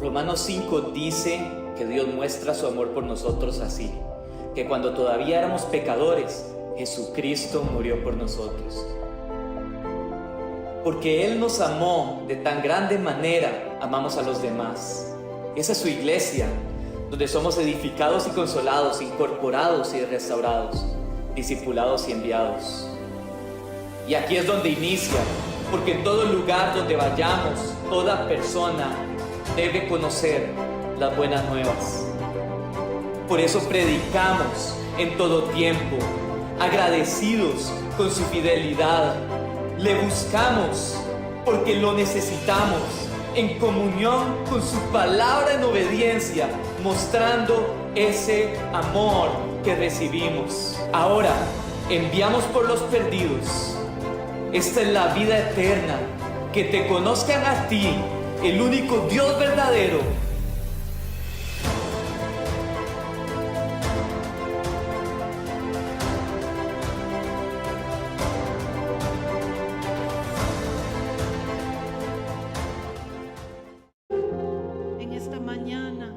Romanos 5 dice que Dios muestra su amor por nosotros así, que cuando todavía éramos pecadores, Jesucristo murió por nosotros. Porque Él nos amó de tan grande manera, amamos a los demás. Esa es su iglesia, donde somos edificados y consolados, incorporados y restaurados, discipulados y enviados. Y aquí es donde inicia, porque en todo lugar donde vayamos, toda persona debe conocer las buenas nuevas. Por eso predicamos en todo tiempo, agradecidos con su fidelidad. Le buscamos porque lo necesitamos, en comunión con su palabra en obediencia, mostrando ese amor que recibimos. Ahora, enviamos por los perdidos. Esta es la vida eterna, que te conozcan a ti, el único Dios verdadero. En esta mañana,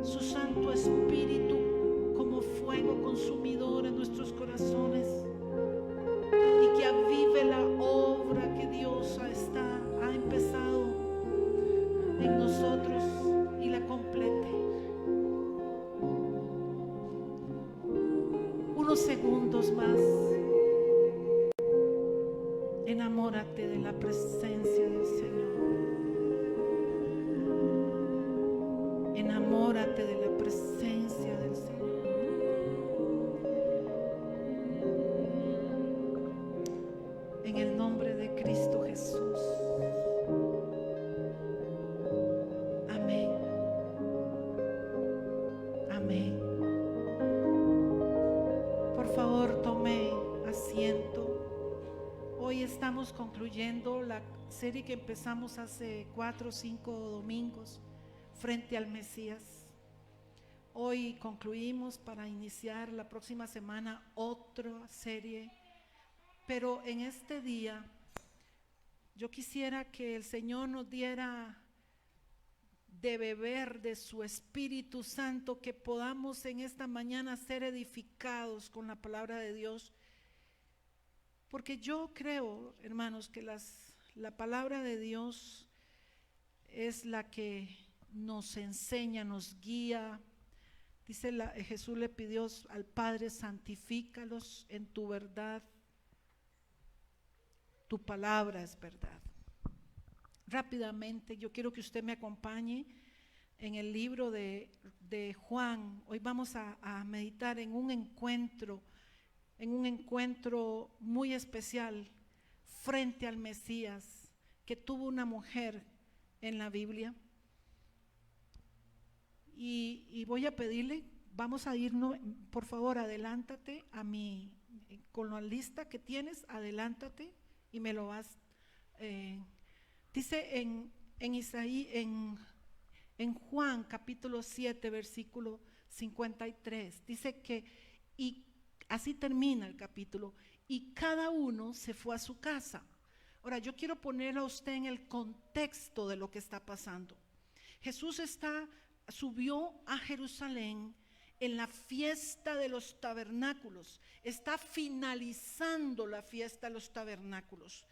su Santo Espíritu como fuego consumidor en nuestros corazones, y que avive la obra que Dios ha empezado en nosotros y la complete. Unos segundos más. Enamórate de la presencia del Señor. Enamórate de la presencia del Señor. En el nombre de Cristo Jesús. Amén. Amén. Por favor, tome asiento. Hoy estamos concluyendo la serie que empezamos hace 4 o 5 domingos, frente al Mesías. Hoy concluimos para iniciar la próxima semana otra serie. Pero en este día yo quisiera que el Señor nos diera de beber de su Espíritu Santo, que podamos en esta mañana ser edificados con la palabra de Dios. Porque yo creo, hermanos, que la palabra de Dios es la que nos enseña, nos guía. Dice Jesús le pidió al Padre: santifícalos en tu verdad. Tu palabra es verdad. Rápidamente, yo quiero que usted me acompañe en el libro de Juan. Hoy vamos a meditar en un encuentro muy especial frente al Mesías que tuvo una mujer en la Biblia. Y voy a pedirle, vamos a irnos, por favor, adelántate con la lista que tienes, adelántate y me lo vas. Dice en Juan capítulo 7 versículo 53, dice que, y así termina el capítulo, y cada uno se fue a su casa. Ahora yo quiero poner a usted en el contexto de lo que está pasando. Jesús subió a Jerusalén en la fiesta de los tabernáculos. Está finalizando la fiesta de los tabernáculos.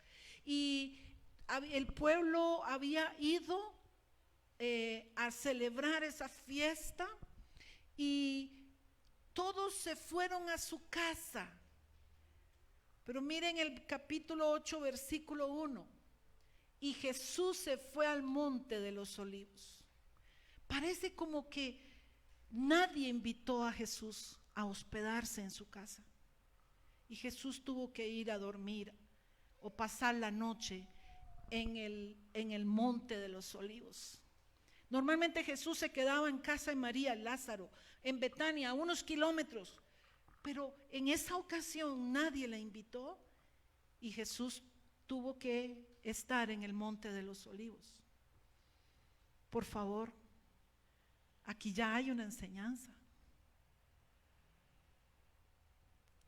Y el pueblo había ido a celebrar esa fiesta y todos se fueron a su casa. Pero miren el capítulo 8 versículo 1. Y Jesús se fue al monte de los olivos. Parece como que nadie invitó a Jesús a hospedarse en su casa. Y Jesús tuvo que ir a dormir o pasar la noche en el monte de los olivos. Normalmente Jesús se quedaba en casa de María y Lázaro, en Betania, a unos kilómetros. Pero en esa ocasión nadie le invitó y Jesús tuvo que estar en el monte de los olivos. Por favor, aquí ya hay una enseñanza.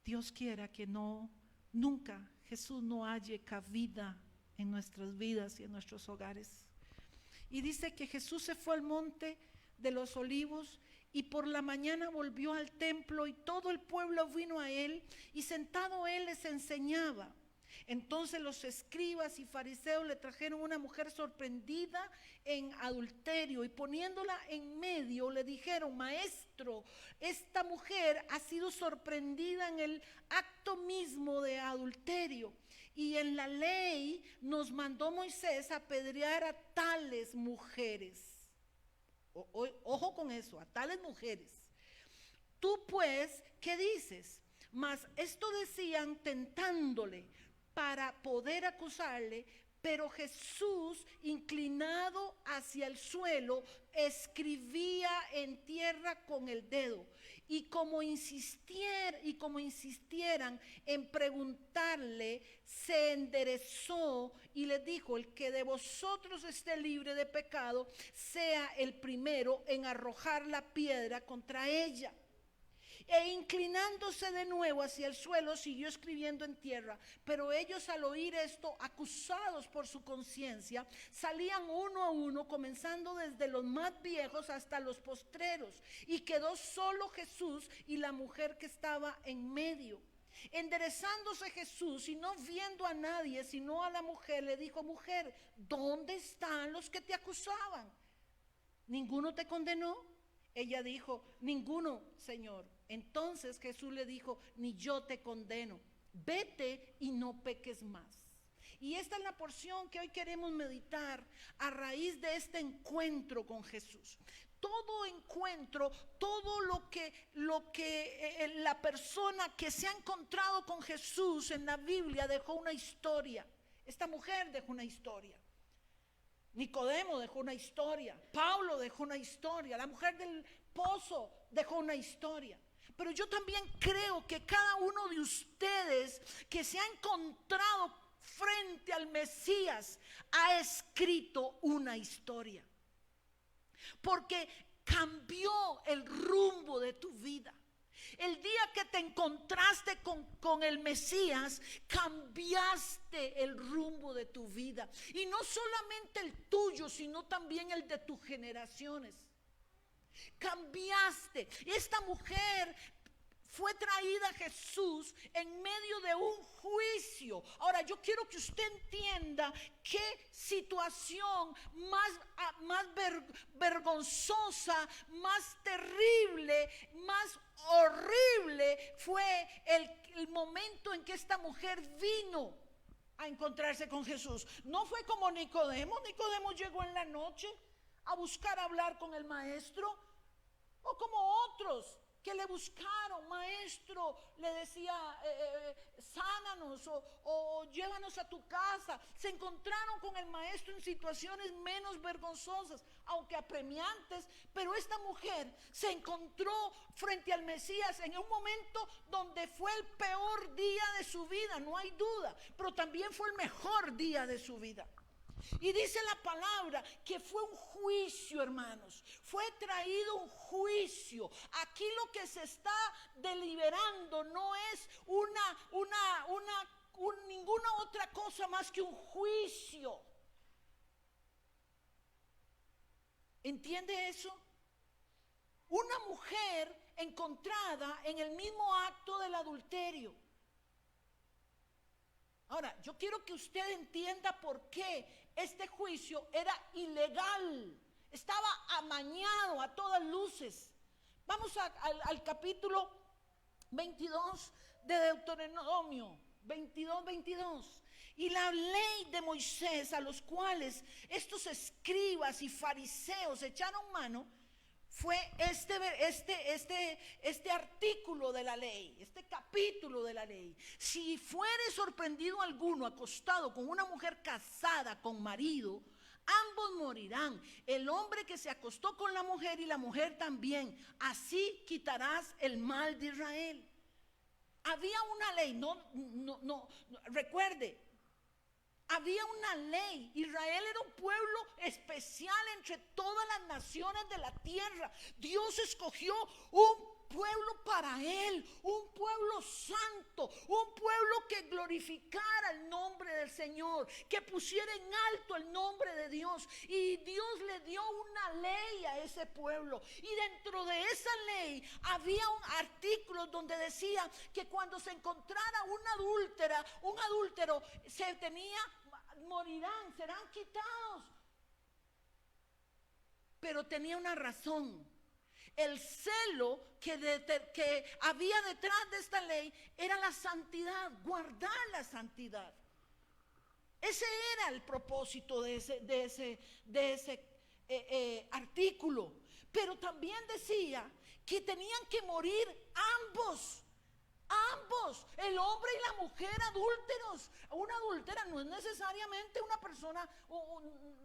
Dios quiera que nunca Jesús no halle cabida en nuestras vidas y en nuestros hogares. Y dice que Jesús se fue al monte de los olivos y por la mañana volvió al templo y todo el pueblo vino a él y sentado él les enseñaba. Entonces los escribas y fariseos le trajeron una mujer sorprendida en adulterio y poniéndola en medio le dijeron: maestro, esta mujer ha sido sorprendida en el acto mismo de adulterio y en la ley nos mandó Moisés apedrear a tales mujeres. Ojo con eso, a tales mujeres. Tú pues, ¿qué dices? Mas esto decían tentándole para poder acusarle, pero Jesús, inclinado hacia el suelo, escribía en tierra con el dedo. Y como insistieran en preguntarle, se enderezó y les dijo: el que de vosotros esté libre de pecado, sea el primero en arrojar la piedra contra ella. E inclinándose de nuevo hacia el suelo, siguió escribiendo en tierra. Pero ellos, al oír esto, acusados por su conciencia, salían uno a uno, comenzando desde los más viejos hasta los postreros. Y quedó solo Jesús y la mujer que estaba en medio. Enderezándose Jesús y no viendo a nadie sino a la mujer, le dijo: mujer, ¿dónde están los que te acusaban? ¿Ninguno te condenó? Ella dijo: ninguno, Señor. Entonces Jesús le dijo: ni yo te condeno, vete y no peques más. Y esta es la porción que hoy queremos meditar a raíz de este encuentro con Jesús. Todo encuentro, todo lo que la persona que se ha encontrado con Jesús en la Biblia dejó una historia. Esta mujer dejó una historia. Nicodemo dejó una historia. Pablo dejó una historia. La mujer del pozo dejó una historia. Pero yo también creo que cada uno de ustedes que se ha encontrado frente al Mesías ha escrito una historia. Porque cambió el rumbo de tu vida. El día que te encontraste con el Mesías, cambiaste el rumbo de tu vida. Y no solamente el tuyo, sino también el de tus generaciones. Cambiaste. Esta mujer fue traída a Jesús en medio de un juicio. Ahora, yo quiero que usted entienda qué situación más vergonzosa, más terrible, más horrible fue el momento en que esta mujer vino a encontrarse con Jesús. No fue como Nicodemo. Nicodemo llegó en la noche a buscar hablar con el maestro, o como otros que le buscaron: maestro, le decía, sánanos o llévanos a tu casa. Se encontraron con el maestro en situaciones menos vergonzosas, aunque apremiantes, pero esta mujer se encontró frente al Mesías en un momento donde fue el peor día de su vida, no hay duda, pero también fue el mejor día de su vida. Y dice la palabra que fue un juicio, hermanos. Fue traído un juicio. Aquí lo que se está deliberando no es ninguna otra cosa más que un juicio. ¿Entiende eso? Una mujer encontrada en el mismo acto del adulterio. Ahora, yo quiero que usted entienda por qué este juicio era ilegal. Estaba amañado a todas luces. Vamos al capítulo 22 de Deuteronomio, 22. Y la ley de Moisés, a los cuales estos escribas y fariseos echaron mano, fue este artículo de la ley, este capítulo de la ley. Si fuere sorprendido alguno acostado con una mujer casada con marido, ambos morirán. El hombre que se acostó con la mujer y la mujer también. Así quitarás el mal de Israel. Había una ley, recuerde. Había una ley. Israel era un pueblo especial entre todas las naciones de la tierra. Dios escogió un pueblo para él, un pueblo santo, un pueblo que glorificara el nombre del Señor, que pusiera en alto el nombre de Dios. Y Dios le dio una ley a ese pueblo, y dentro de esa ley había un artículo donde decía que cuando se encontrara un adúltero, morirán, serán quitados. Pero tenía una razón. El celo que había detrás de esta ley era la santidad, guardar la santidad. Ese era el propósito de ese artículo. Pero también decía que tenían que morir ambos, el hombre y la mujer adúlteros. Una adúltera no es necesariamente una persona,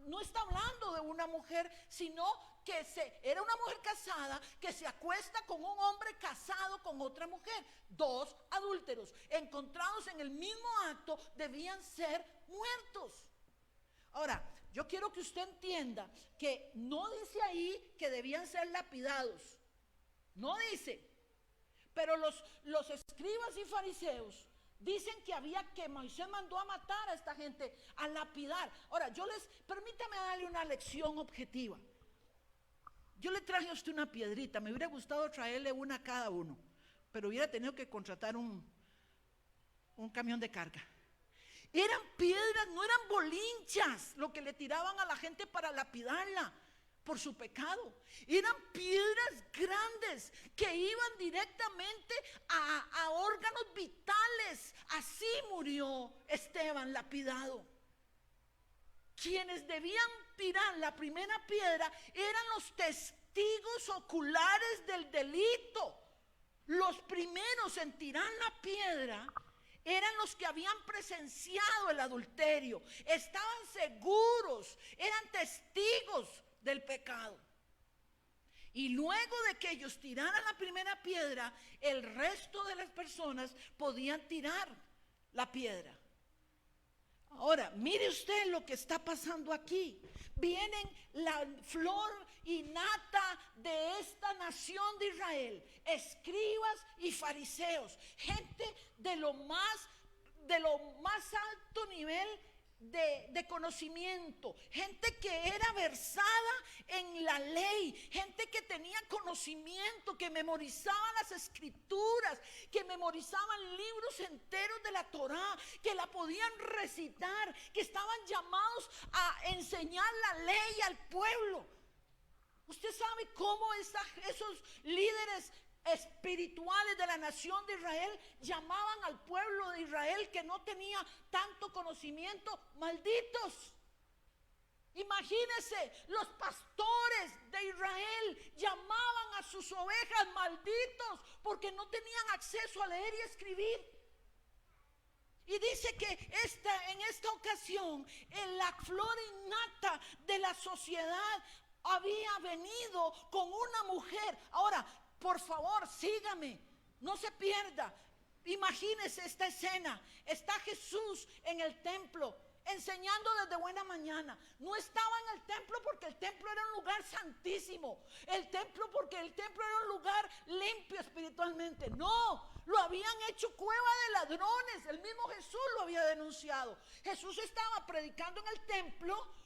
no está hablando de una mujer, sino que era una mujer casada que se acuesta con un hombre casado con otra mujer. Dos adúlteros encontrados en el mismo acto debían ser muertos. Ahora, yo quiero que usted entienda que no dice ahí que debían ser lapidados, no dice. Pero los escribas y fariseos dicen que Moisés mandó a matar a esta gente, a lapidar. Ahora, permítame darle una lección objetiva. Yo le traje a usted una piedrita, me hubiera gustado traerle una a cada uno, pero hubiera tenido que contratar un camión de carga. Eran piedras, no eran bolinchas lo que le tiraban a la gente para lapidarla por su pecado. Eran piedras grandes que iban directamente a órganos vitales. Así murió Esteban lapidado. Quienes debían tirar la primera piedra eran los testigos oculares del delito. Los primeros en tirar la piedra eran los que habían presenciado el adulterio, estaban seguros, eran testigos del pecado. Y luego de que ellos tiraran la primera piedra, el resto de las personas podían tirar la piedra. Ahora, mire usted lo que está pasando aquí. Vienen la flor y nata de esta nación de Israel, escribas y fariseos, gente de lo más alto nivel de conocimiento, gente que era versada en la ley, gente que tenía conocimiento, que memorizaban las escrituras, que memorizaban libros enteros de la Torá, que la podían recitar, que estaban llamados a enseñar la ley al pueblo. Usted sabe cómo esos líderes espirituales de la nación de Israel llamaban al pueblo de Israel que no tenía tanto conocimiento, malditos. Imagínense, los pastores de Israel llamaban a sus ovejas malditos porque no tenían acceso a leer y escribir. Y dice que en esta ocasión, en la flor innata de la sociedad había venido con una mujer. Ahora, por favor, sígame, no se pierda. Imagínese esta escena. Está Jesús en el templo enseñando desde buena mañana. No estaba en el templo porque el templo era un lugar santísimo. Porque el templo era un lugar limpio espiritualmente. No, lo habían hecho cueva de ladrones. El mismo Jesús lo había denunciado. Jesús estaba predicando en el templo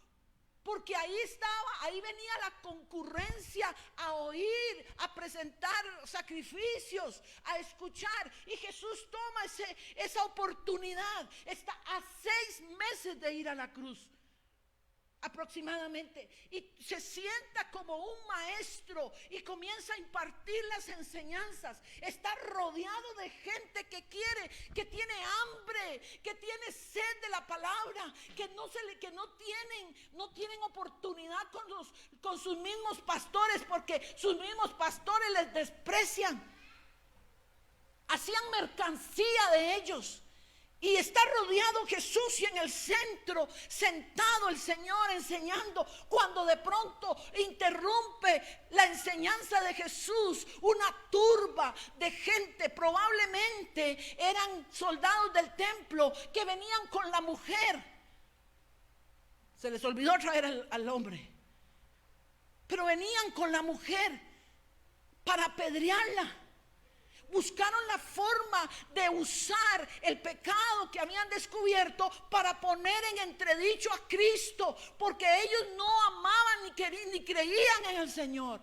porque ahí venía la concurrencia a oír, a presentar sacrificios, a escuchar. Y Jesús toma esa oportunidad. Está a 6 meses de ir a la cruz, aproximadamente, y se sienta como un maestro y comienza a impartir las enseñanzas. Está rodeado de gente que tiene hambre, que tiene sed de la palabra, que no tienen oportunidad con sus mismos pastores, porque sus mismos pastores les desprecian, hacían mercancía de ellos. Y está rodeado Jesús y en el centro, sentado el Señor enseñando, cuando de pronto interrumpe la enseñanza de Jesús una turba de gente. Probablemente eran soldados del templo que venían con la mujer. Se les olvidó traer al hombre, pero venían con la mujer para apedrearla. buscaron la forma de usar el pecado que habían descubierto para poner en entredicho a Cristo, porque ellos no amaban ni creían en el Señor.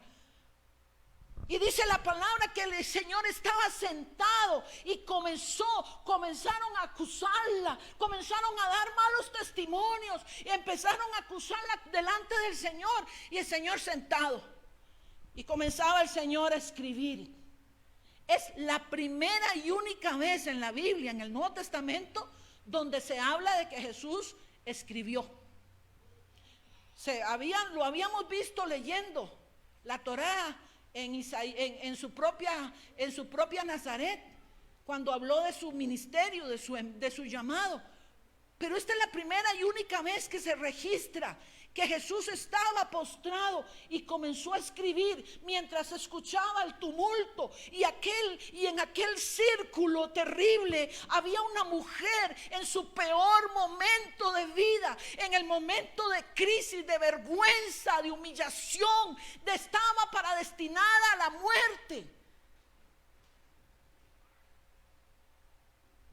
Y dice la palabra que el Señor estaba sentado y comenzaron a acusarla, comenzaron a dar malos testimonios y empezaron a acusarla delante del Señor. Y el Señor sentado, y comenzaba el Señor a escribir. Es la primera y única vez en la Biblia, en el Nuevo Testamento, donde se habla de que Jesús escribió. Lo habíamos visto leyendo la Torá en su propia Nazaret, cuando habló de su ministerio, de su llamado. Pero esta es la primera y única vez que se registra que Jesús estaba postrado y comenzó a escribir mientras escuchaba el tumulto. Y en aquel círculo terrible había una mujer en su peor momento de vida, en el momento de crisis, de vergüenza, de humillación, estaba destinada a la muerte.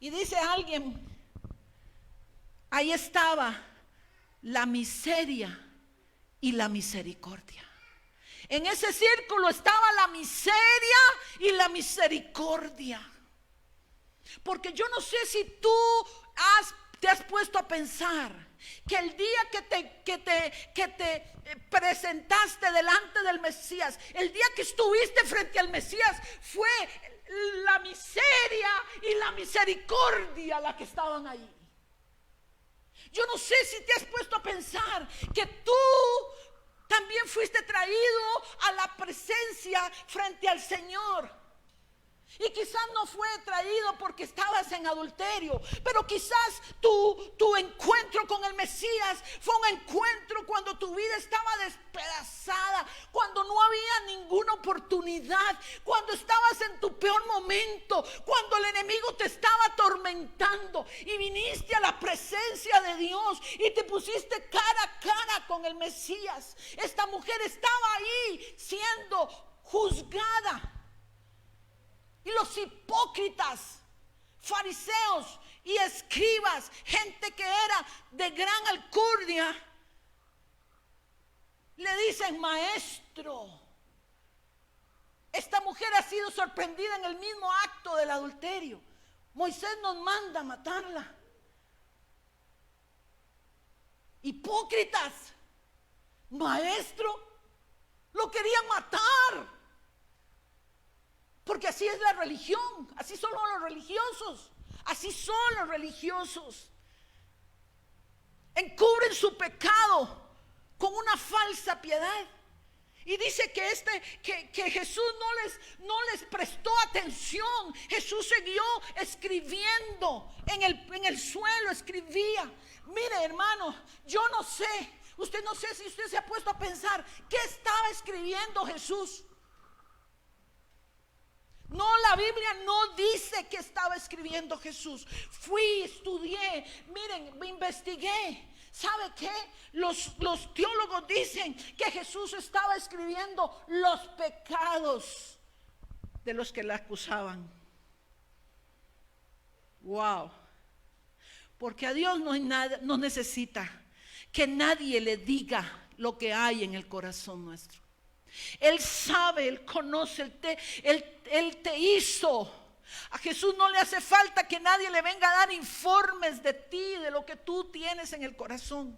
Y dice alguien, ahí estaba la miseria y la misericordia. En ese círculo estaba la miseria y la misericordia. Porque yo no sé si tú te has puesto a pensar que el día que te presentaste delante del Mesías, el día que estuviste frente al Mesías, fue la miseria y la misericordia la que estaban ahí. Yo no sé si te has puesto a pensar que tú también fuiste traído a la presencia frente al Señor. Y quizás no fue traído porque estabas en adulterio, pero quizás tu encuentro con el Mesías fue un encuentro cuando tu vida estaba despedazada, cuando no había ninguna oportunidad, cuando estabas en tu peor momento, cuando el enemigo te estaba atormentando y viniste a la presencia de Dios y te pusiste cara a cara con el Mesías. Esta mujer estaba ahí siendo juzgada. Y los hipócritas, fariseos y escribas, gente que era de gran alcurnia, le dicen: maestro, esta mujer ha sido sorprendida en el mismo acto del adulterio. Moisés nos manda a matarla. Hipócritas, maestro, lo querían matar. Porque así es la religión, así son los religiosos, así son los religiosos. Encubren su pecado con una falsa piedad. Y dice que Jesús no les prestó atención. Jesús siguió escribiendo en el suelo, escribía. Mire, hermano, yo no sé, no sé si usted se ha puesto a pensar qué estaba escribiendo Jesús. No, la Biblia no dice que estaba escribiendo Jesús. Fui, estudié, miren, me investigué. ¿Sabe qué? Los teólogos dicen que Jesús estaba escribiendo los pecados de los que le acusaban. Wow. Porque a Dios no necesita que nadie le diga lo que hay en el corazón nuestro. Él sabe, Él conoce, Él te hizo. A Jesús no le hace falta que nadie le venga a dar informes de ti, de lo que tú tienes en el corazón.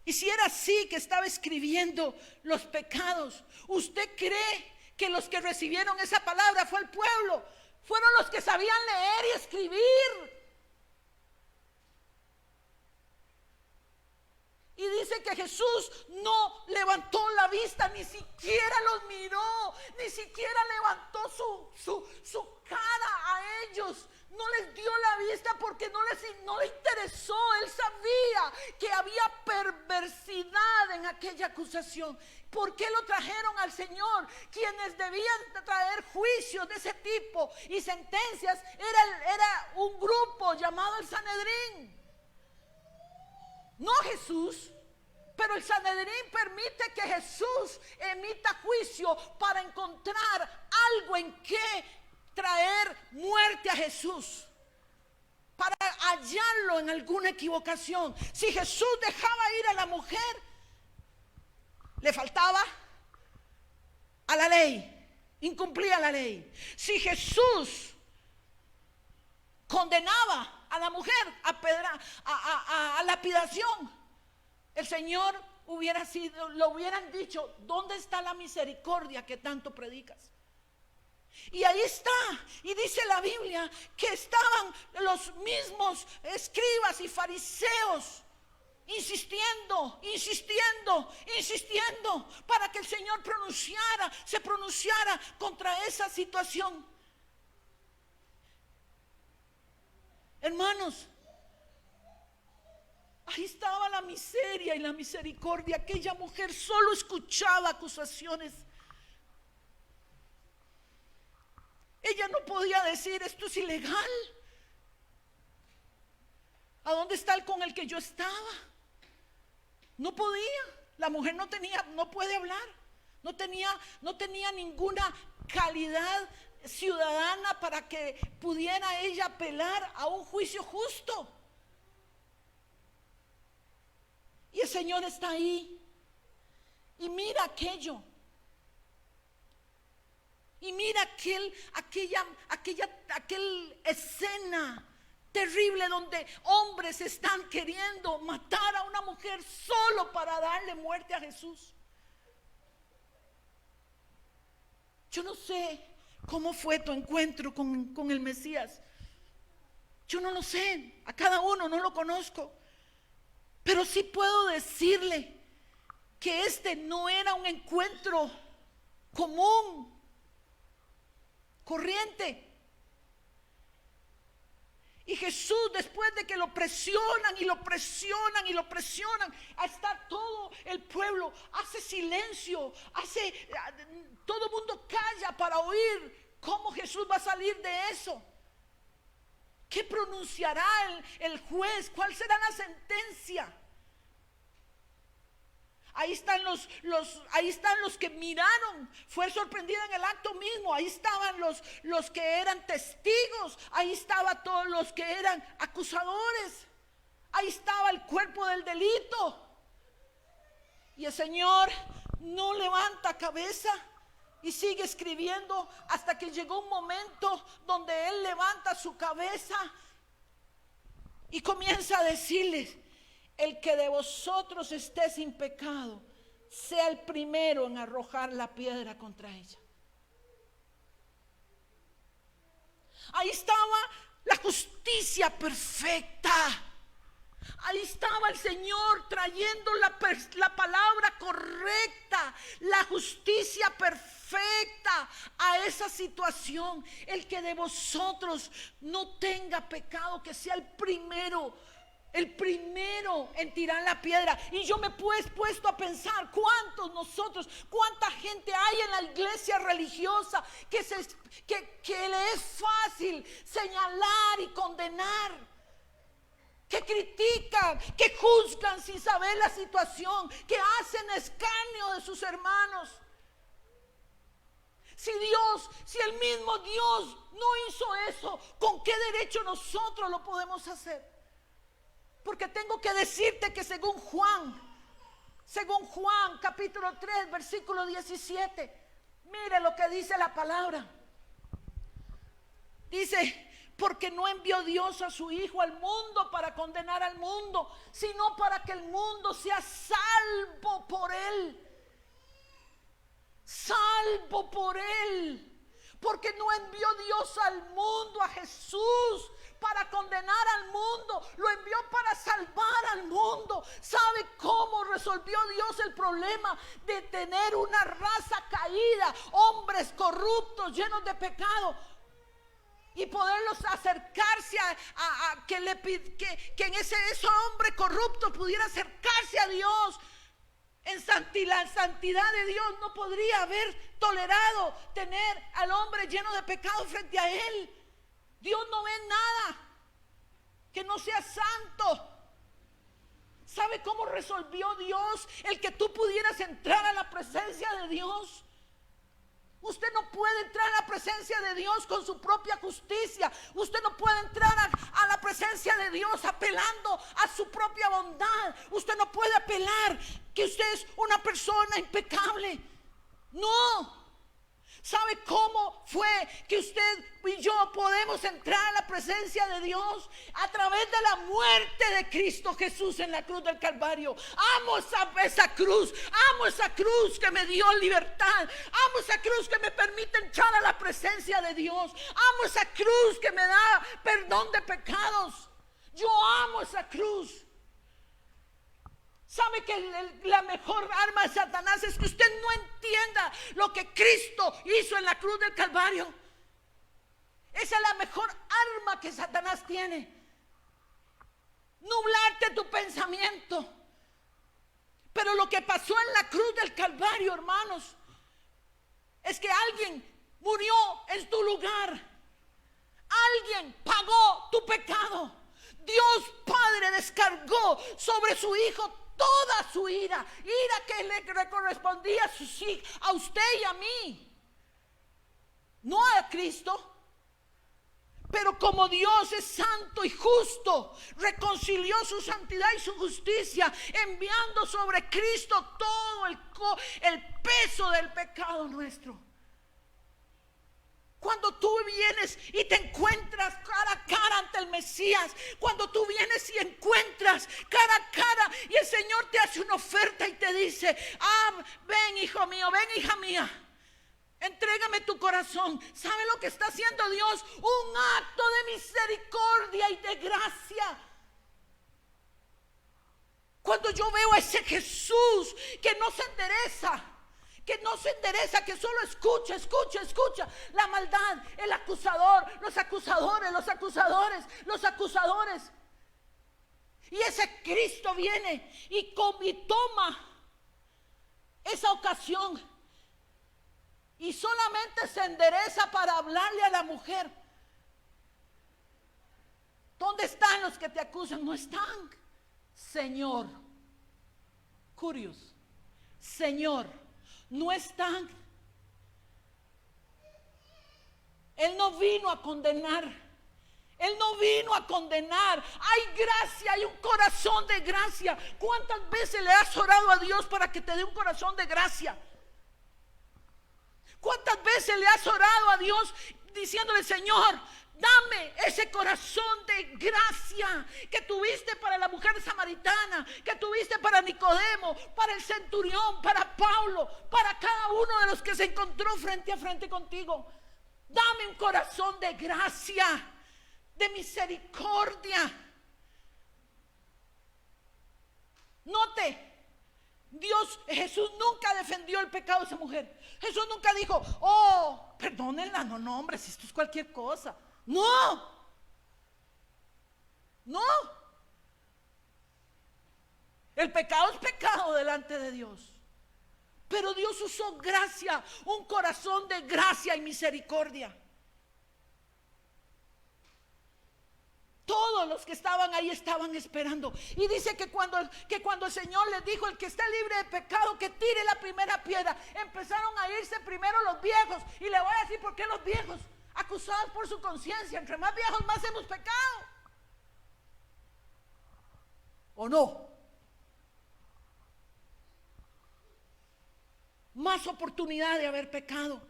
Y si era así que estaba escribiendo los pecados, ¿usted cree que los que recibieron esa palabra fue el pueblo? Fueron los que sabían leer y escribir. Y dice que Jesús no levantó la vista, ni siquiera los miró, ni siquiera levantó su cara a ellos. No les dio la vista porque no le interesó. Él sabía que había perversidad en aquella acusación. ¿Por qué lo trajeron al Señor? Quienes debían traer juicios de ese tipo y sentencias era un grupo llamado el Sanedrín. No Jesús, Pero el Sanedrín permite que Jesús emita juicio para encontrar algo en que traer muerte a Jesús, para hallarlo en alguna equivocación. Si Jesús dejaba ir a la mujer, le faltaba a la ley, incumplía la ley. Si Jesús condenaba a la mujer a lapidación, el Señor lo hubieran dicho: ¿dónde está la misericordia que tanto predicas? Y ahí está, y dice la Biblia que estaban los mismos escribas y fariseos insistiendo para que el Señor se pronunciara contra esa situación. Hermanos, ahí estaba la miseria y la misericordia. Aquella mujer solo escuchaba acusaciones. Ella no podía decir: esto es ilegal. ¿A dónde está el con el que yo estaba? No podía. La mujer no puede hablar. No tenía ninguna calidad ciudadana para que pudiera ella apelar a un juicio justo. Y el Señor está ahí. Y mira aquello. Y mira aquella escena terrible donde hombres están queriendo matar a una mujer solo para darle muerte a Jesús. Yo no sé cómo fue tu encuentro con el Mesías. Yo no lo sé, a cada uno no lo conozco. Pero sí puedo decirle que este no era un encuentro común, corriente. Y Jesús, después de que lo presionan, hasta todo el pueblo hace silencio, todo el mundo calla para oír cómo Jesús va a salir de eso. ¿Qué pronunciará el juez? ¿Cuál será la sentencia? Ahí están los que miraron. Fue sorprendida en el acto mismo. Ahí estaban los que eran testigos. Ahí estaban todos los que eran acusadores. Ahí estaba el cuerpo del delito. Y el Señor no levanta cabeza y sigue escribiendo hasta que llegó un momento donde Él levanta su cabeza y comienza a decirles: el que de vosotros esté sin pecado, sea el primero en arrojar la piedra contra ella. Ahí estaba la justicia perfecta. Ahí estaba el Señor trayendo la palabra correcta, la justicia perfecta a esa situación. El que de vosotros no tenga pecado, que sea el primero en tirar la piedra. Y yo me he puesto a pensar cuánta gente hay en la iglesia religiosa que le es fácil señalar y condenar, que critican, que juzgan sin saber la situación, que hacen escarnio de sus hermanos. Si el mismo Dios no hizo eso, ¿con qué derecho nosotros lo podemos hacer? Porque tengo que decirte que según Juan capítulo 3 versículo 17, mire lo que dice la palabra. Dice: porque no envió Dios a su Hijo al mundo para condenar al mundo, sino para que el mundo sea salvo por Él. Salvo por Él. Porque no envió Dios al mundo a Jesús para condenar al mundo, lo envió para salvar al mundo. ¿Sabe cómo resolvió Dios el problema de tener una raza caída, hombres corruptos, llenos de pecado, y poderlos acercarse a que en ese hombre corrupto pudiera acercarse a Dios? En santidad de Dios no podría haber tolerado tener al hombre lleno de pecado frente a Él. Dios no ve nada que no sea santo. ¿Sabe cómo resolvió Dios el que tú pudieras entrar a la presencia de Dios? Usted no puede entrar a la presencia de Dios con su propia justicia. Usted no puede entrar a la presencia de Dios apelando a su propia bondad. Usted no puede apelar que usted es una persona impecable. No. ¿Sabe cómo fue que usted y yo podemos entrar a la presencia de Dios? A través de la muerte de Cristo Jesús en la cruz del Calvario. Amo esa cruz. Amo esa cruz que me dio libertad. Amo esa cruz que me permite entrar a la presencia de Dios. Amo esa cruz que me da perdón de pecados. Yo amo esa cruz. ¿Sabe que la mejor arma de Satanás es que usted no entienda lo que Cristo hizo en la cruz del Calvario? Esa es la mejor arma que Satanás tiene. Nublarte tu pensamiento. Pero lo que pasó en la cruz del Calvario, hermanos, es que alguien murió en tu lugar. Alguien pagó tu pecado. Dios Padre descargó sobre su Hijo toda su ira que le correspondía a usted y a mí, no a Cristo. Pero como Dios es santo y justo, reconcilió su santidad y su justicia, enviando sobre Cristo todo el peso del pecado nuestro. Cuando tú vienes y te encuentras cara a cara ante el Mesías, cuando tú vienes y encuentras cara a cara y el Señor te hace una oferta y te dice: ven hijo mío, ven hija mía, entrégame tu corazón. ¿Sabe lo que está haciendo Dios? Un acto de misericordia y de gracia. Cuando yo veo a ese Jesús que no se endereza, que solo escucha la maldad, el acusador, los acusadores. Y ese Cristo viene y toma esa ocasión y solamente se endereza para hablarle a la mujer. ¿Dónde están los que te acusan? No están. Señor, curios, Señor, no están. Él no vino a condenar. Él no vino a condenar. Hay gracia, hay un corazón de gracia. ¿Cuántas veces le has orado a Dios para que te dé un corazón de gracia? ¿Cuántas veces le has orado a Dios diciéndole: Señor, dame ese corazón de gracia que tuviste para la mujer samaritana, que tuviste para Nicodemo, para el centurión, para Pablo, para cada uno de los que se encontró frente a frente contigo? Dame un corazón de gracia, de misericordia. Note, Jesús nunca defendió el pecado de esa mujer. Jesús nunca dijo: oh, perdónenla, no, hombre, si esto es cualquier cosa. No. El pecado es pecado delante de Dios. Pero Dios usó gracia, un corazón de gracia y misericordia. Todos los que estaban ahí estaban esperando. Y dice que cuando el Señor les dijo: el que esté libre de pecado, que tire la primera piedra, empezaron a irse primero los viejos. Y le voy a decir por qué los viejos, acusados por su conciencia. Entre más viejos, más hemos pecado. ¿O no? Más oportunidad de haber pecado.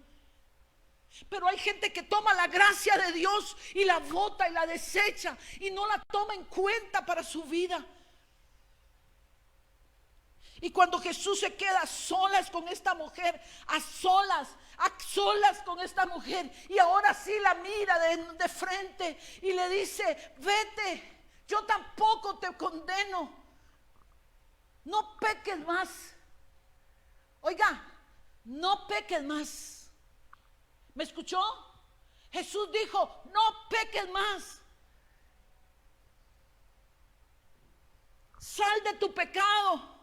Pero hay gente que toma la gracia de Dios y la bota y la desecha y no la toma en cuenta para su vida. Y cuando Jesús se queda a solas con esta mujer, a solas con esta mujer, y ahora sí la mira de frente y le dice: vete, yo tampoco te condeno, no peques más. Oiga, no peques más. ¿Me escuchó? Jesús dijo: no peques más. Sal de tu pecado.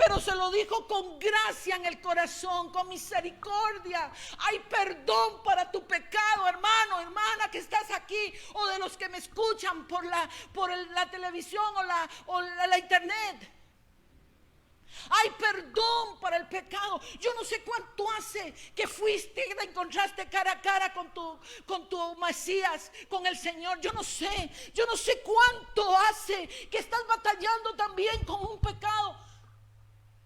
pero se lo dijo con gracia en el corazón, con misericordia. Hay perdón para tu pecado, hermano, hermana que estás aquí, o de los que me escuchan por la televisión o la internet. Hay perdón para el pecado. Yo no sé cuánto hace que fuiste y te encontraste cara a cara con tu Mesías, con el Señor. Yo no sé cuánto hace que estás batallando también con un pecado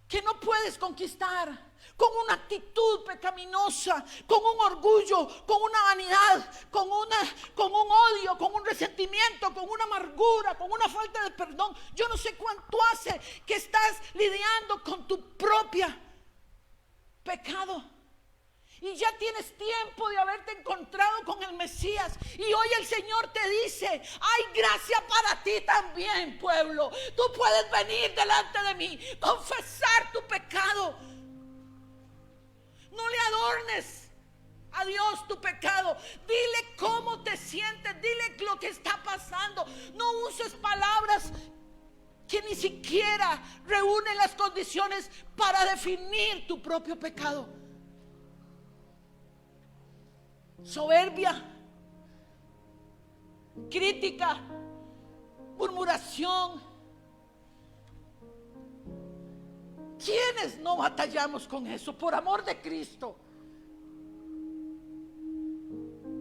que no puedes conquistar, con una actitud pecaminosa, con un orgullo, con una vanidad, con un odio, con un resentimiento, con una amargura, con una falta de perdón. Yo no sé cuánto hace que estás lidiando con tu propia pecado. Y ya tienes tiempo de haberte encontrado con el Mesías. Y hoy el Señor te dice: hay gracia para ti también, pueblo. Tú puedes venir delante de mí, confesar tu pecado. No le adornes a Dios tu pecado. Dile cómo te sientes, dile lo que está pasando. No uses palabras que ni siquiera reúnen las condiciones para definir tu propio pecado. Soberbia, crítica, murmuración. ¿Quiénes no batallamos con eso? Por amor de Cristo.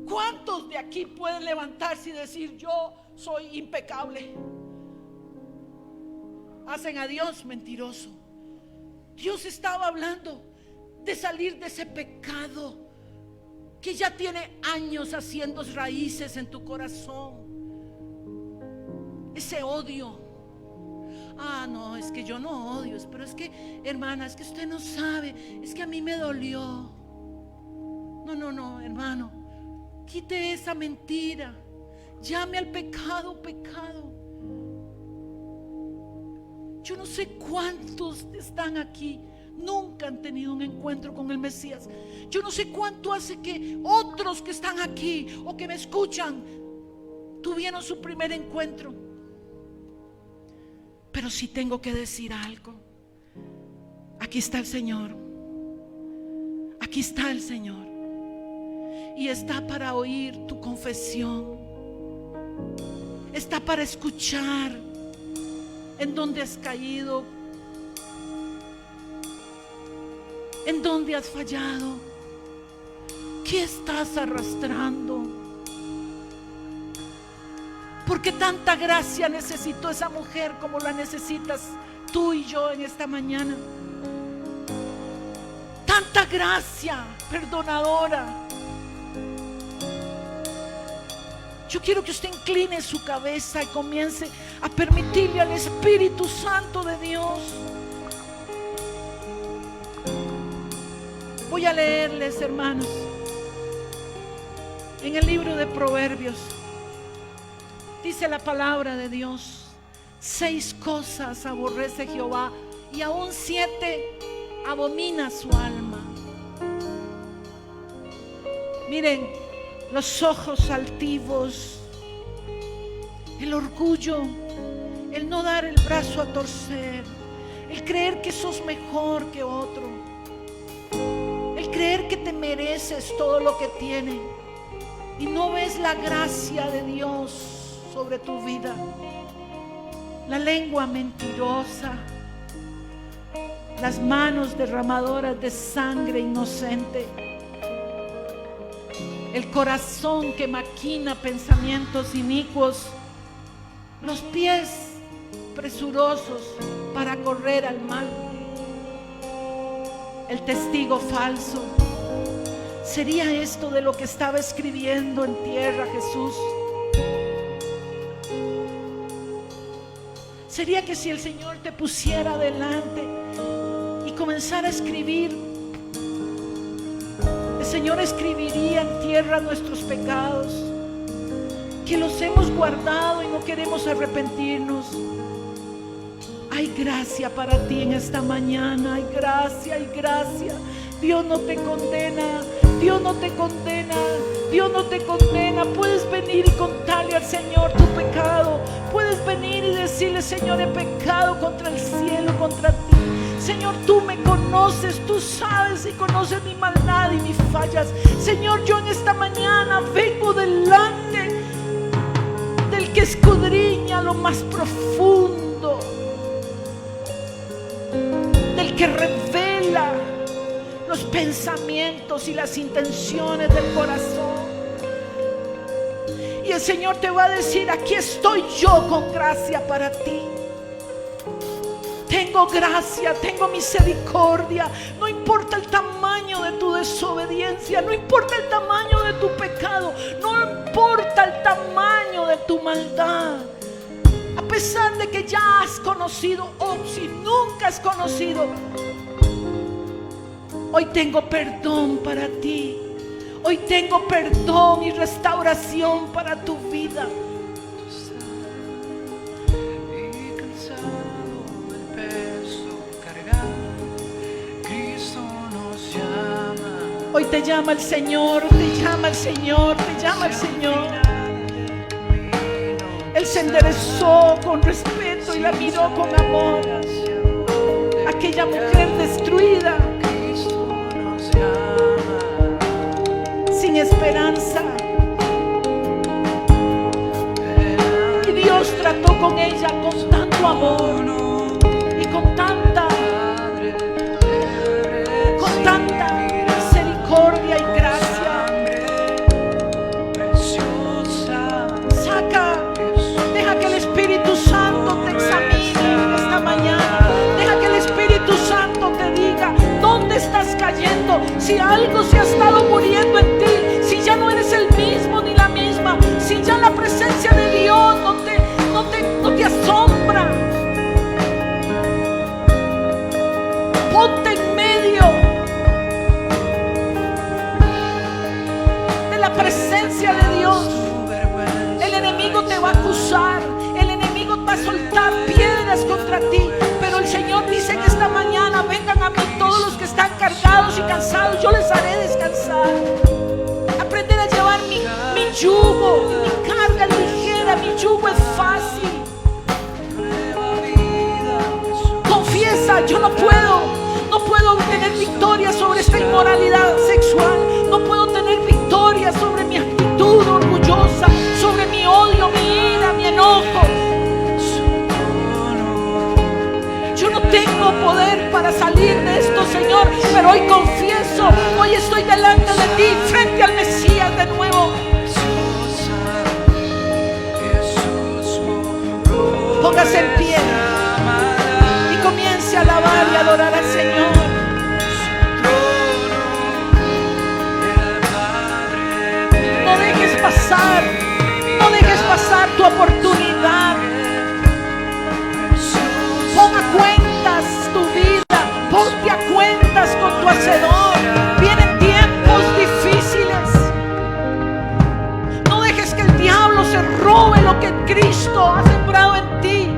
¿Cuántos de aquí pueden levantarse y decir: yo soy impecable? Hacen a Dios mentiroso. Dios estaba hablando de salir de ese pecado que ya tiene años haciendo raíces en tu corazón. Ese odio. No, es que yo no odio, pero es que, hermana, es que usted no sabe, es que a mí me dolió. No, hermano, quite esa mentira. Llame al pecado, pecado. Yo no sé cuántos están aquí, nunca han tenido un encuentro con el Mesías. Yo no sé cuánto hace que otros que están aquí o que me escuchan tuvieron su primer encuentro. Pero sí tengo que decir algo. Aquí está el Señor. Aquí está el Señor. Y está para oír tu confesión. Está para escuchar en dónde has caído, en dónde has fallado, qué estás arrastrando. Porque tanta gracia necesitó esa mujer como la necesitas tú y yo en esta mañana. Tanta gracia perdonadora. Yo quiero que usted incline su cabeza y comience a permitirle al Espíritu Santo de Dios. Voy a leerles, hermanos, en el libro de Proverbios. Dice la palabra de Dios: 6 cosas aborrece Jehová, y aún 7 abomina su alma. Miren, los ojos altivos, el orgullo, el no dar el brazo a torcer, el creer que sos mejor que otro, el creer que te mereces todo lo que tienen y no ves la gracia de Dios sobre tu vida. La lengua mentirosa, las manos derramadoras de sangre inocente, el corazón que maquina pensamientos inicuos, los pies presurosos para correr al mal, el testigo falso. ¿Sería esto de lo que estaba escribiendo en tierra Jesús? Sería que si el Señor te pusiera adelante y comenzara a escribir, el Señor escribiría en tierra nuestros pecados, que los hemos guardado y no queremos arrepentirnos. Hay gracia para ti en esta mañana, hay gracia, hay gracia. Dios no te condena, Dios no te condena, Dios no te condena. Puedes venir y contarle al Señor tu pecado. Puedes venir y decirle: Señor, he pecado contra el cielo, contra ti. Señor, tú me conoces, tú sabes y conoces mi maldad y mis fallas. Señor, yo en esta mañana vengo delante del que escudriña lo más profundo, del que revela los pensamientos y las intenciones del corazón. Y el Señor te va a decir: aquí estoy yo con gracia para ti. Tengo gracia, tengo misericordia. No importa el tamaño de tu desobediencia, no importa el tamaño de tu pecado, no importa el tamaño de tu maldad. A pesar de que ya has conocido, o si nunca has conocido, hoy tengo perdón para ti. Hoy tengo perdón y restauración para tu vida. Hoy te llama el Señor, te llama el Señor, te llama el Señor. Él se enderezó con respeto y la miró con amor. Aquella mujer destruida, sin esperanza, y Dios trató con ella con tanto amor y con tanta misericordia y gracia. Deja que el Espíritu Santo te examine en esta mañana. Deja que el Espíritu Santo te diga dónde estás cayendo, si algo se ha estado muriendo en ti, si ya no eres el mismo ni la misma, si ya la presencia de Dios no te asombra. Ponte en medio de la presencia de Dios. El enemigo te va a acusar, el enemigo va a soltar piedras contra ti, pero el Señor dice que esta mañana: vengan a mí todos los que están cargados y cansados, yo les haré descansar. Aprender a llevar mi yugo, mi carga es ligera, mi yugo es fácil. Confiesa: yo no puedo tener victoria sobre esta inmoralidad sexual, no puedo tener victoria sobre mi actitud orgullosa, sobre mi odio, mi ira, mi enojo. Yo no tengo poder para salir de esto, Señor, pero hoy confieso, hoy estoy delante de ti, frente al Mesías de nuevo. Póngase en pie y comience a alabar y adorar al Señor. No dejes pasar tu oportunidad. Pon a cuentas tu vida, ponte a cuentas con tu Hacedor. Vienen tiempos difíciles. No dejes que el diablo se robe lo que Cristo ha sembrado en ti.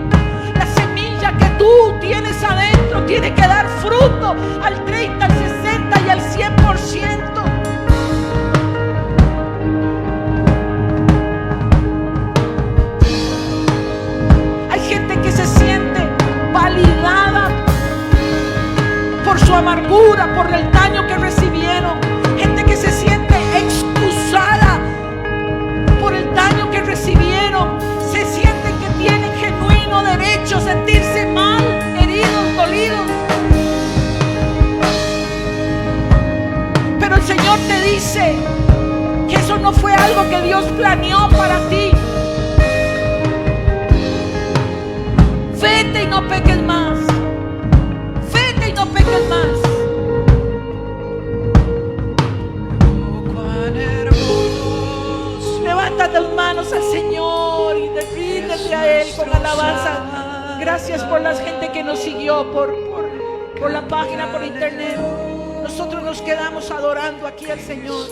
La semilla que tú tienes adentro tiene que dar fruto al 30, al 60 y al 100%. Por su amargura, por el daño que recibieron. Gente que se siente excusada por el daño que recibieron. Se sienten que tienen genuino derecho a sentirse mal, heridos, dolidos. Pero el Señor te dice que eso no fue algo que Dios planeó para ti. Vete y no peques más. No peques más. Levanta tus manos al Señor y ríndete a Él con alabanza. Gracias por la gente que nos siguió por la página, por internet. Nosotros nos quedamos adorando aquí al Señor.